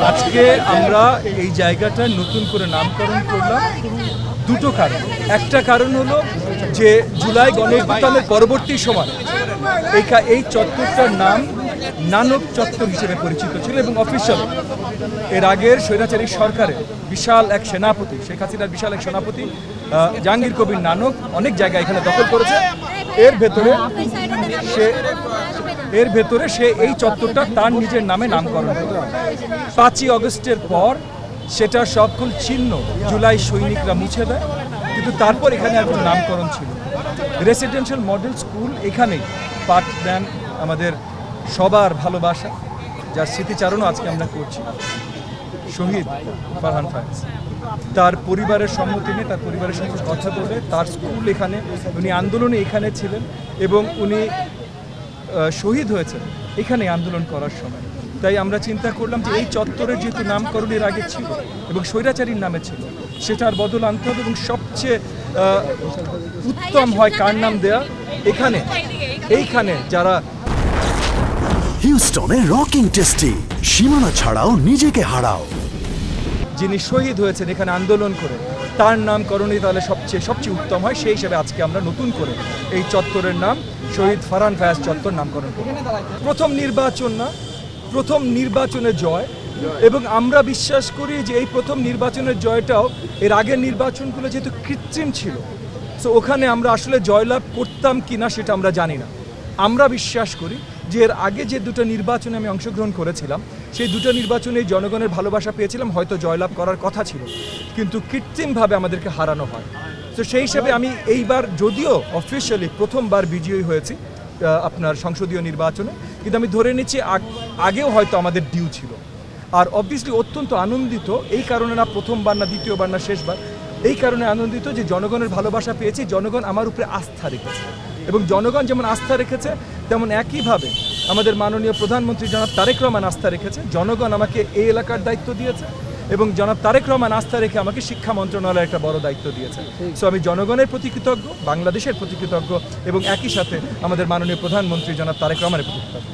আজকে আমরা এই জায়গাটা নতুন করে নামকরণ করলাম দুটো কারণ। একটা কারণ হলো যে জুলাই গণঅভ্যুত্থানের পরবর্তী সময় এই চত্বরটার নাম নানক চত্বর হিসেবে পরিচিত ছিল এবং অফিসিয়াল এর আগের স্বৈরাচারী সরকারের বিশাল এক সেনাপতি, শেখ হাসিনার বিশাল এক সেনাপতি জাহাঙ্গীর কবির নানক অনেক জায়গা এখানে দখল করেছে। এর ভেতরে সে এই চত্বরটা তার নিজের নামে নামকরণ করে। 5ই আগস্টের পর সেটা সকল চিহ্ন জুলাই সৈনিকরা মুছে দেয়, কিন্তু তারপর এখানে আর কোনো নামকরণ ছিল। রেসিডেন্সিয়াল মডেল স্কুল এখানেই পাঠ দেন আমাদের সবার ভালোবাসা, যার স্মৃতিচারণও আজকে আমরা করছি, শহীদ ফারহান ফায়েজ। তার পরিবারের সম্মতি নিয়ে, তার পরিবারের সঙ্গে কথা বলে, তার স্কুল এখানে, উনি আন্দোলনে এখানে ছিলেন এবং উনি শহীদ হয়েছেন এখানে আন্দোলন করার সময়। তাই আমরা চিন্তা করলাম যে এই চত্বরের যেহেতু নামকরণের আগে ছিল এবং স্বৈরাচারীর নামে ছিল, সেটার বদল আনতে হবে এবং সবচেয়ে উত্তম হয় কার নাম দেয়া। এইখানে যারা হিউস্টনে রকিং টেস্টি, সীমানা ছাড়াও নিজেকে হারাও, যিনি শহীদ হয়েছেন এখানে আন্দোলন করে, তার নামকরণই তাহলে সবচেয়ে উত্তম হয়। সেই হিসেবে আজকে আমরা নতুন করে এই চত্বরের নাম শহীদ ফারহান ফায়েজ চত্বর নামকরণ করি। প্রথম নির্বাচন না, প্রথম নির্বাচনে জয়, এবং আমরা বিশ্বাস করি যে এই প্রথম নির্বাচনের জয়টাও এর আগের নির্বাচনগুলো যেহেতু কৃত্রিম ছিল, সো ওখানে আমরা আসলে জয়লাভ করতাম কি না সেটা আমরা জানি না। আমরা বিশ্বাস করি যে এর আগে যে দুটো নির্বাচনে আমি অংশগ্রহণ করেছিলাম, সেই দুটো নির্বাচনে জনগণের ভালোবাসা পেয়েছিলাম, হয়তো জয়লাভ করার কথা ছিল, কিন্তু কৃত্রিমভাবে আমাদেরকে হারানো হয়। তো সেই হিসেবে আমি এইবার যদিও অফিসিয়ালি প্রথমবার বিজয়ী হয়েছি আপনার সংসদীয় নির্বাচনে, কিন্তু আমি ধরে নিচ্ছি আগেও হয়তো আমাদের ডিউ ছিল। আর অবভিয়াসলি অত্যন্ত আনন্দিত এই কারণে না, প্রথমবার না, দ্বিতীয়বার না, শেষবার, এই কারণে আনন্দিত যে জনগণের ভালোবাসা পেয়েছি, জনগণ আমার উপরে আস্থা রেখেছে, এবং জনগণ যেমন আস্থা রেখেছে তেমন একইভাবে আমাদের মাননীয় প্রধানমন্ত্রী জনাব তারেক রহমান আস্থা রেখেছে। জনগণ আমাকে এই এলাকার দায়িত্ব দিয়েছে এবং জনাব তারেক রহমান আস্থা রেখে আমাকে শিক্ষা মন্ত্রণালয়ের একটা বড় দায়িত্ব দিয়েছে। সো আমি জনগণের প্রতি কৃতজ্ঞ, বাংলাদেশের প্রতি কৃতজ্ঞ এবং একই সাথে আমাদের মাননীয় প্রধানমন্ত্রী জনাব তারেক রহমানের প্রতি কৃতজ্ঞ।